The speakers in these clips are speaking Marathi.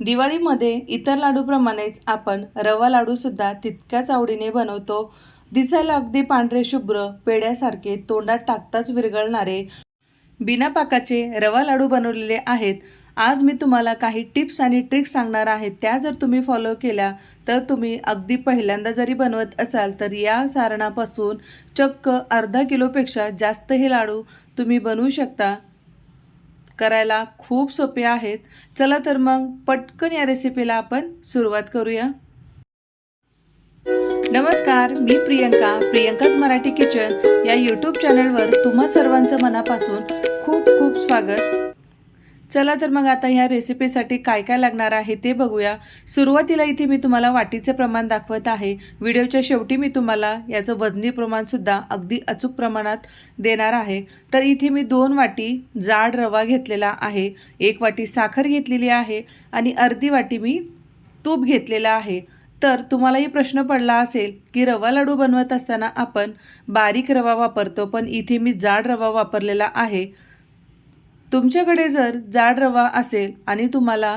दिवाळीमध्ये इतर लाडूप्रमाणेच आपण रवा लाडूसुद्धा तितक्याच आवडीने बनवतो. दिसायला अगदी पांढरे शुभ्र पेढ्यासारखे तोंडात टाकताच विरघळणारे बिना पाकाचे रवा लाडू बनवलेले आहेत. आज मी तुम्हाला काही टिप्स आणि ट्रिक्स सांगणार आहे. त्या जर तुम्ही फॉलो केल्या तर तुम्ही अगदी पहिल्यांदा जरी बनवत असाल तर या सारणापासून चक्क अर्धा किलोपेक्षा जास्त हे लाडू तुम्ही बनवू शकता. करायला खूप सोपे आहेत. चला तर मग पटकन या रेसिपीला आपण सुरुवात करूया. नमस्कार, मी प्रियंकाच मराठी किचन या यूट्यूब चॅनलवर तुम्हा सर्वांचं मनापासून खूप खूप स्वागत. चला तर मग आता ह्या रेसिपीसाठी काय काय लागणार आहे ते बघूया. सुरुवातीला इथे मी तुम्हाला वाटीचे प्रमाण दाखवत आहे. व्हिडिओच्या शेवटी मी तुम्हाला याचं वजनी प्रमाणसुद्धा अगदी अचूक प्रमाणात देणार आहे. तर इथे मी 2 वाटी जाड रवा घेतलेला आहे, 1 वाटी साखर घेतलेली आहे आणि अर्धी वाटी मी तूप घेतलेलं आहे. तर तुम्हालाही प्रश्न पडला असेल की रवा लाडू बनवत असताना आपण बारीक रवा वापरतो, पण इथे मी जाड रवा वापरलेला आहे. तुमच्याकडे जर जाड रवा असेल आणि तुम्हाला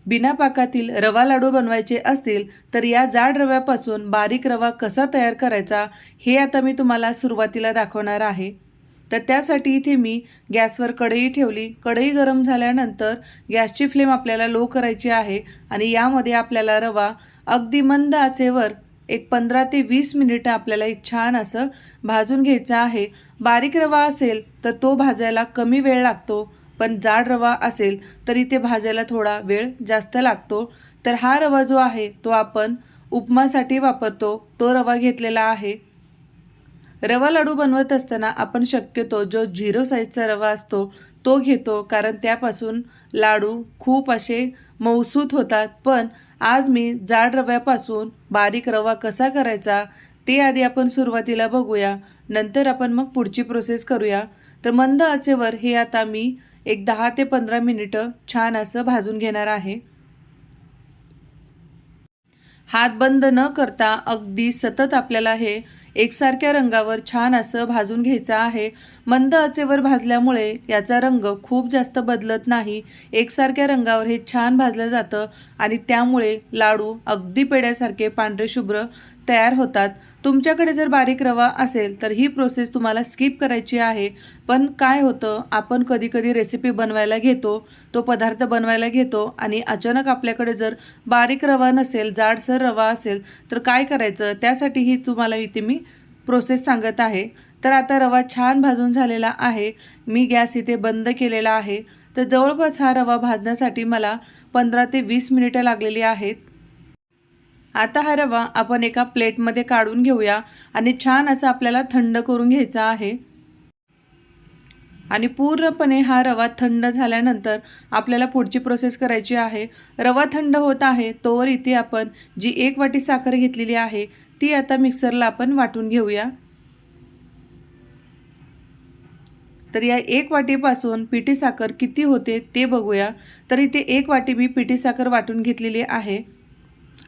बिना पाकातील रवा लाडू बनवायचे असतील तर या जाड रव्यापासून बारीक रवा कसा तयार करायचा हे आता मी तुम्हाला सुरुवातीला दाखवणार आहे. तर त्यासाठी इथे मी गॅसवर कढई ठेवली. कढई गरम झाल्यानंतर गॅसची फ्लेम आपल्याला लो करायची आहे आणि यामध्ये आपल्याला रवा अगदी मंद आचेवर एक 15 ते 20 मिनिटं आपल्याला छान असं भाजून घ्यायचं आहे. बारीक रवा असेल तर तो भाजायला कमी वेळ लागतो, पण जाड रवा असेल तर इथे भाजायला थोडा वेळ जास्त लागतो. तर हा रवा जो आहे तो आपण उपमासाठी वापरतो, तो रवा घेतलेला आहे. रवा लाडू बनवत असताना आपण शक्यतो जो 0 साईजचा रवा असतो तो घेतो, कारण त्यापासून लाडू खूप असे मऊसूत होतात. पण आज मी जाड रव्यापासून बारीक रवा कसा करायचा ते आधी आपण सुरुवातीला बघूया, नंतर आपण मग पुढची प्रोसेस करूया. तर मंद आचेवर हे आता मी एक 10 ते 15 मिनिटं छान असं भाजून घेणार आहे. हात बंद न करता अगदी सतत आपल्याला हे एकसारख्या रंगावर छान असं भाजून घ्यायचं आहे. मंद आचेवर भाजल्यामुळे याचा रंग खूप जास्त बदलत नाही. एकसारख्या रंगावर हे छान भाजलं जातं आणि त्यामुळे लाडू अगदी पेढ्यासारखे पांढरे शुभ्र तयार होतात. तुमच्याकडे जर बारीक रवा असेल तर ही प्रोसेस तुम्हाला स्किप करायची आहे. पण काय होतं, आपण कधी रेसिपी बनवायला घेतो, तो पदार्थ बनवायला घेतो आणि अचानक आपल्याकडे जर बारीक रवा नसेल, जाडसर रवा असेल तर काय करायचं, त्यासाठी ही तुम्हाला इथे मी प्रोसेस सांगत आहे. तर आता रवा छान भाजून झालेला आहे. मी गॅस इथे बंद केलेला आहे. तर जवळपास हा रवा भाजण्यासाठी मला 15 ते 20 मिनिटं लागलेली आहेत. आता हा रवा आपण एका प्लेटमध्ये काढून घेऊया आणि छान असं आपल्याला थंड करून घ्यायचा आहे. आणि पूर्णपणे हा रवा थंड झाल्यानंतर आपल्याला पुढची प्रोसेस करायची आहे. रवा थंड होत आहे तोवर इथे आपण जी 1 वाटी साखर घेतलेली आहे ती आता मिक्सरला आपण वाटून घेऊया. तर या 1 वाटीपासून पिठी साखर किती होते ते बघूया. तर इथे 1 वाटी मी पिठी साखर वाटून घेतलेली आहे.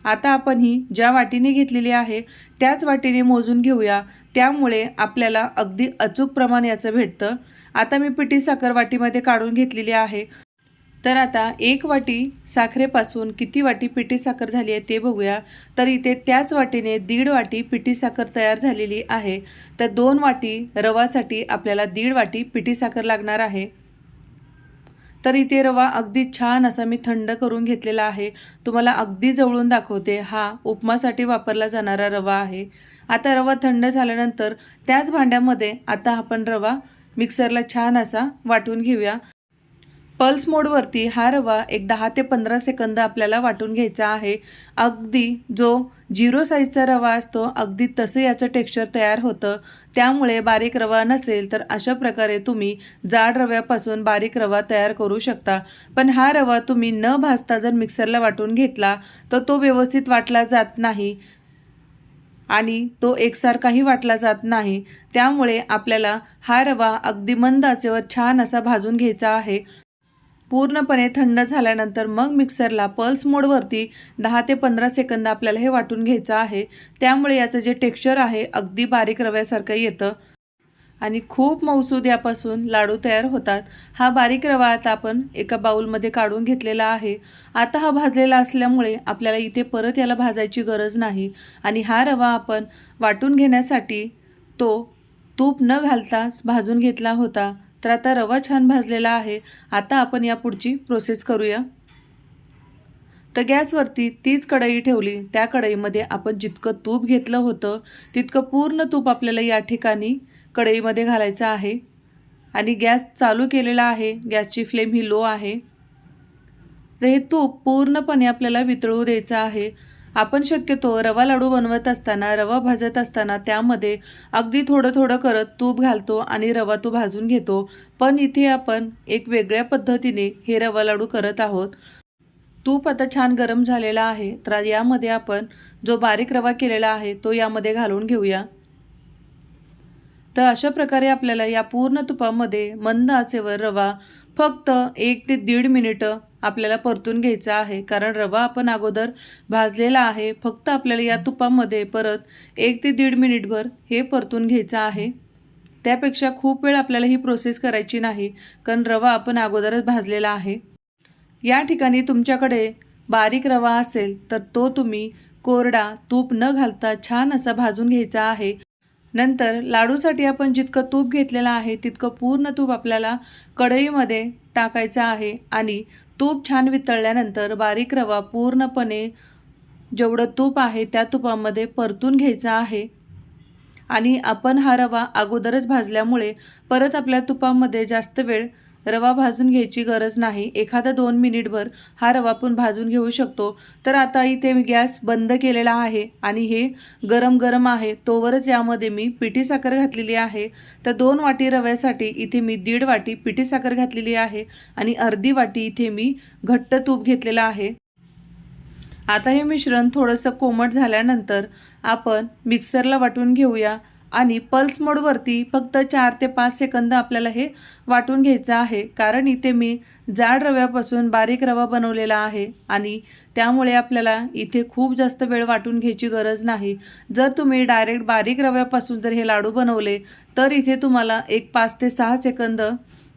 आता आपण ही ज्या वाटीने घेतलेली आहे त्याच वाटीने मोजून घेऊया, त्यामुळे आपल्याला अगदी अचूक प्रमाण याचं भेटतं. आता मी पिठी साखर वाटीमध्ये काढून घेतलेली आहे. तर आता 1 वाटी साखरेपासून किती वाटी पिठी साखर झाली आहे ते बघूया. तर इथे त्याच वाटीने 1.5 वाटी पिठी साखर तयार झालेली आहे. तर 2 वाटी रवासाठी आपल्याला 1.5 वाटी पिठी साखर लागणार आहे. तर इथे रवा अगदी छान असा मी थंड करून घेतलेला आहे. तुम्हाला अगदी जवळून दाखवते. हा उपमासाठी वापरला जाणारा रवा आहे. आता रवा थंड झाल्यानंतर त्याच भांड्यामध्ये आता आपण रवा मिक्सरला छान असा वाटून घेऊया. पल्स मोडवरती हा रवा एक 10 ते 15 सेकंद आपल्याला वाटून घ्यायचा आहे. अगदी जो 0 साईजचा रवा असतो अगदी तसे याचं टेक्स्चर तयार होतं. त्यामुळे बारीक रवा नसेल तर अशा प्रकारे तुम्ही जाड रव्यापासून बारीक रवा तयार करू शकता. पण हा रवा तुम्ही न भाजता जर मिक्सरला वाटून घेतला तर तो व्यवस्थित वाटला जात नाही आणि तो एकसारखाही वाटला जात नाही. त्यामुळे आपल्याला हा रवा अगदी मंद आचेवर छान असा भाजून घ्यायचा आहे. पूर्णपणे थंड झाल्यानंतर मग मिक्सरला पल्स मोडवरती 10 ते 15 सेकंद आपल्याला हे वाटून घ्यायचं आहे. त्यामुळे याचं जे टेक्स्चर आहे अगदी बारीक रव्यासारखं येतं. आणि खूप मऊसूद यापासून लाडू तयार होतात। हा बारीक रवा आता आपण एका बाउलमध्ये काढून घेतलेला आहे। आता हा भाजलेला असल्यामुळे आपल्याला इथे परत याला भाजायची गरज नाही आणि हा रवा आपण वाटून घेण्यासाठी तो तूप न घालताच भाजून घेतला होता। तर आता रवा छान भाजलेला आहे। आता आपण या पुढची प्रोसेस करूया। तर गॅसवरती तीच कढई ठेवली। त्या कढईमध्ये आपण जितकं तूप घेतलं होतं तितकं पूर्ण तूप आपल्याला या ठिकाणी कढईमध्ये घालायचं आहे आणि गॅस चालू केलेला आहे। गॅसची फ्लेम ही लो आहे। तर हे तूप पूर्णपणे आपल्याला वितळू द्यायचं आहे। आपण शक्यतो रवा लाडू बनवत असताना, रवा भाजत असताना त्यामध्ये अगदी थोडं थोडं करत तूप घालतो आणि रवा तो भाजून घेतो। पण इथे आपण एक वेगळ्या पद्धतीने हे रवा लाडू करत आहोत। तूप आता छान गरम झालेला आहे। तर यामध्ये आपण जो बारीक रवा केलेला आहे तो यामध्ये घालून घेऊया। तर अशा प्रकारे आपल्याला या पूर्ण तुपामध्ये मंद आचेवर रवा फक्त 1 ते 1.5 मिनिटं आपल्याला परतून घ्यायचा आहे। कारण रवा आपण अगोदर भाजलेला आहे। फक्त आपल्याला या तुपामध्ये परत 1 ते 1.5 मिनिटभर हे परतून घ्यायचं आहे। त्यापेक्षा खूप वेळ आपल्याला ही प्रोसेस करायची नाही, कारण रवा आपण अगोदरच भाजलेला आहे। या ठिकाणी तुमच्याकडे बारीक रवा असेल तर तो तुम्ही कोरडा तूप न घालता छान असा भाजून घ्यायचा आहे। नंतर लाडूसाठी आपण जितकं तूप घेतलेलं आहे तितकं पूर्ण तूप आपल्याला कढईमध्ये टाकायचं आहे आणि तूप छान वितळल्यानंतर बारीक रवा पूर्णपणे जेवढं तूप आहे त्या तुपामध्ये परतून घ्यायचा आहे। आणि आपण हा रवा अगोदरच भाजल्यामुळे परत आपल्या तुपामध्ये जास्त वेळ रवा भाजून घ्यायची गरज नाही। एखादा 2 मिनिटभर हा रवा आपण भाजून घेऊ शकतो। तर आता इथे मी गॅस बंद केलेला आहे आणि हे गरम गरम आहे तोवरच यामध्ये मी पिठी साखर घातलेली आहे। तर 2 वाटी रव्यासाठी इथे मी 1.5 वाटी पिठी साखर घातलेली आहे आणि अर्धी वाटी इथे मी घट्ट तूप घेतलेलं आहे। आता हे मिश्रण थोडंसं कोमट झाल्यानंतर आपण मिक्सरला वाटून घेऊया आणि पल्स मोडवरती फक्त 4 ते 5 सेकंद आपल्याला हे वाटून घ्यायचं आहे। कारण इथे मी जाड रव्यापासून बारीक रवा बनवलेला आहे आणि त्यामुळे आपल्याला इथे खूप जास्त वेळ वाटून घ्यायची गरज नाही। जर तुम्ही डायरेक्ट बारीक रव्यापासून जर हे लाडू बनवले तर इथे तुम्हाला 5 ते 6 सेकंद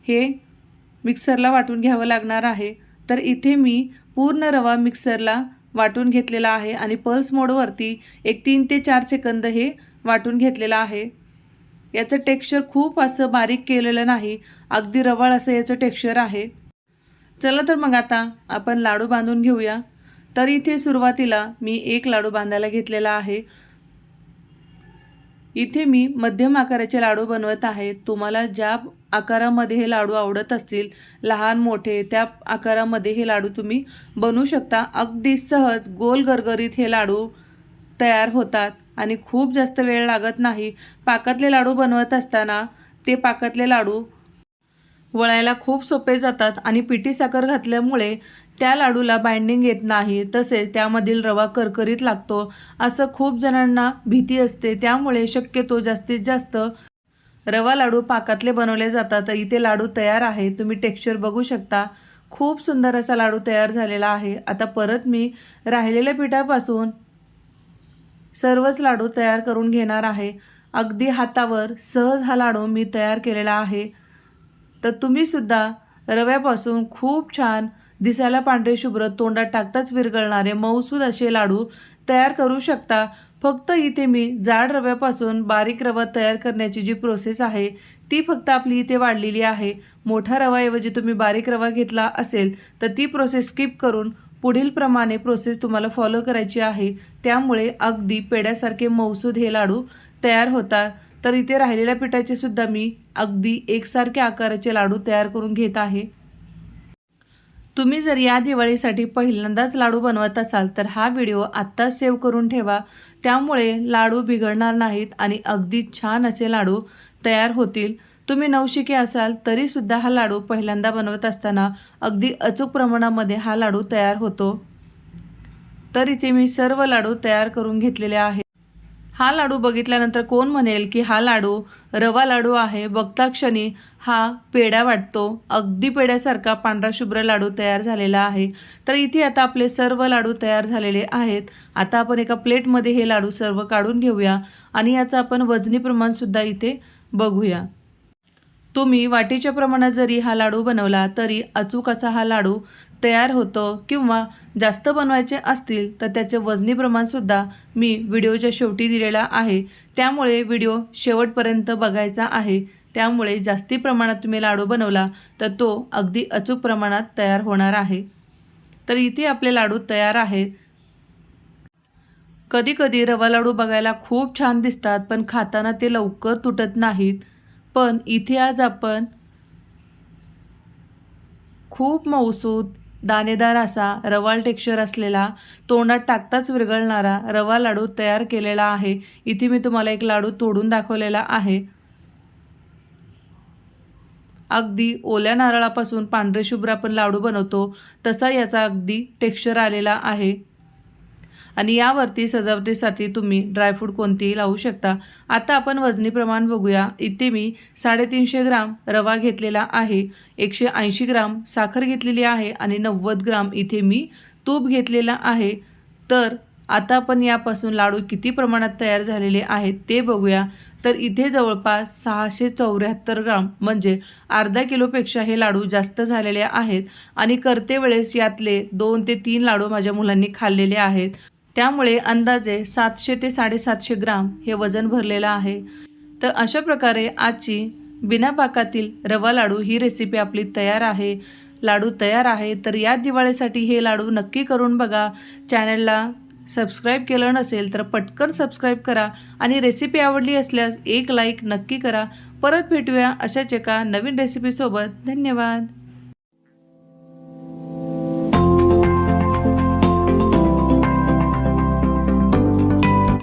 हे मिक्सरला वाटून घ्यावं लागणार आहे। तर इथे मी पूर्ण रवा मिक्सरला वाटून घेतलेला आहे आणि पल्स मोडवरती 3 ते 4 सेकंद हे वाटून घेतलेला आहे। याचं टेक्स्चर खूप असं बारीक केलेलं नाही, अगदी रवाळ असं याचं टेक्स्चर आहे। चला तर मग आता आपण लाडू बांधून घेऊया। तर इथे सुरुवातीला मी 1 लाडू बांधायला घेतलेला आहे। इथे मी मध्यम आकाराचे लाडू बनवत आहे। तुम्हाला ज्या आकारामध्ये हे लाडू आवडत असतील, लहान मोठे, त्या आकारामध्ये हे लाडू तुम्ही बनवू शकता। अगदी सहज गोल गरगरीत हे लाडू तयार होतात आणि खूप जास्त वेळ लागत नाही। पाकातले लाडू बनवत असताना ते पाकातले लाडू वळायला खूप सोपे जातात आणि पिठी साखर घातल्यामुळे त्या लाडूला बाइंडिंग येत नाही, तसेच त्यामधील रवा करकरीत लागतो असं खूप जणांना भीती असते। त्यामुळे शक्यतो जास्तीत जास्त रवा लाडू पाकातले बनवले जातात। तर इथे लाडू तयार आहे, तुम्ही टेक्स्चर बघू शकता। खूप सुंदर असा लाडू तयार झालेला आहे। आता परत मी राहिलेल्या पिठापासून सर्वच लाडू तयार करून घेणार आहे। अगदी हातावर सहज हा लाडू मी तयार केलेला आहे। तर तुम्ही सुद्धा रव्यापासून खूप छान दिसायला पांढरे शुभ्र, तोंडात टाकताच विरघळणारे मऊसूद असे लाडू तयार करू शकता। फक्त इथे मी जाड रव्यापासून बारीक रवा तयार करण्याची जी प्रोसेस आहे ती फक्त आपली इथे वाढलेली आहे। मोठा रवाऐवजी तुम्ही बारीक रवा घेतला असेल तर ती प्रोसेस स्किप करून पुढील प्रमाणे प्रोसेस तुम्हाला फॉलो करायची आहे। त्यामुळे अगदी पेड्यासारखे मऊसूद हे लाडू तयार होतात। तर इथे राहिलेल्या पिठाचे सुद्धा मी अगदी एकसारखे आकाराचे लाडू तयार करून घेत आहे। तुम्ही जर या दिवाळीसाठी पहिल्यांदाच लाडू बनवत असाल तर हा व्हिडिओ आत्ताच सेव्ह करून ठेवा, त्यामुळे लाडू बिघडणार नाहीत आणि अगदी छान असे लाडू तयार होतील। तुम्ही नवशिके असाल तरीसुद्धा हा लाडू पहिल्यांदा बनवत असताना अगदी अचूक प्रमाणामध्ये हा लाडू तयार होतो। तर इथे मी सर्व लाडू तयार करून घेतलेले आहेत। हा लाडू बघितल्यानंतर कोण म्हणेल की हा लाडू रवा लाडू आहे, बघता क्षणी हा पेढा वाटतो। अगदी पेढ्यासारखा पांढरा शुभ्र लाडू तयार झालेला आहे। तर इथे आता आपले सर्व लाडू तयार झालेले आहेत। आता आपण एका प्लेटमध्ये हे लाडू सर्व काढून घेऊया आणि याचं आपण वजनी प्रमाणसुद्धा इथे बघूया। तुम्ही वाटीच्या प्रमाणात जरी हा लाडू बनवला तरी अचूक असा हा लाडू तयार होतो। किंवा जास्त बनवायचे असतील तर त्याचे वजनी प्रमाणसुद्धा मी व्हिडिओच्या शेवटी दिलेला आहे, त्यामुळे व्हिडिओ शेवटपर्यंत बघायचा आहे। त्यामुळे जास्ती प्रमाणात तुम्ही लाडू बनवला तर तो अगदी अचूक प्रमाणात तयार होणार आहे। तर इथे आपले लाडू तयार आहेत। कधी कधी रवा लाडू बघायला खूप छान दिसतात पण खाताना ते लवकर तुटत नाहीत, पण इथे आज आपण खूप मऊसूद दाणेदार असा रवाळ टेक्स्चर असलेला तोंडात टाकताच विरघळणारा रवा लाडू तयार केलेला आहे। इथे मी तुम्हाला एक लाडू तोडून दाखवलेला आहे। अगदी ओल्या नारळापासून पांढरे शुभ्र आपण लाडू बनवतो तसा याचा अगदी टेक्स्चर आलेला आहे। आणि यावरती सजावटीसाठी तुम्ही ड्रायफ्रूट कोणतेही लावू शकता। आता आपण वजनी प्रमाण बघूया। इथे मी 350 ग्राम रवा घेतलेला आहे, 180 ग्राम साखर घेतलेली आहे आणि 90 ग्राम इथे मी तूप घेतलेला आहे। तर आता आपण यापासून लाडू किती प्रमाणात तयार झालेले आहेत ते बघूया। तर इथे जवळपास 674 ग्राम म्हणजे अर्धा किलोपेक्षा हे लाडू जास्त झालेले आहेत। आणि करते वेळेस यातले 2 ते 3 लाडू माझ्या मुलांनी खाल्लेले आहेत, त्यामुळे अंदाजे 700 ते 750 ग्राम हे वजन भरलेलं आहे। तर अशा प्रकारे आजची बिना पाकातील रवा लाडू ही रेसिपी आपली तयार आहे। लाडू तयार आहे तर या दिवाळीसाठी हे लाडू नक्की करून बघा। चॅनलला सबस्क्राईब केलं नसेल तर पटकन सबस्क्राईब करा आणि रेसिपी आवडली असल्यास एक लाईक नक्की करा। परत भेटूया अशाच एका नवीन रेसिपीसोबत। धन्यवाद।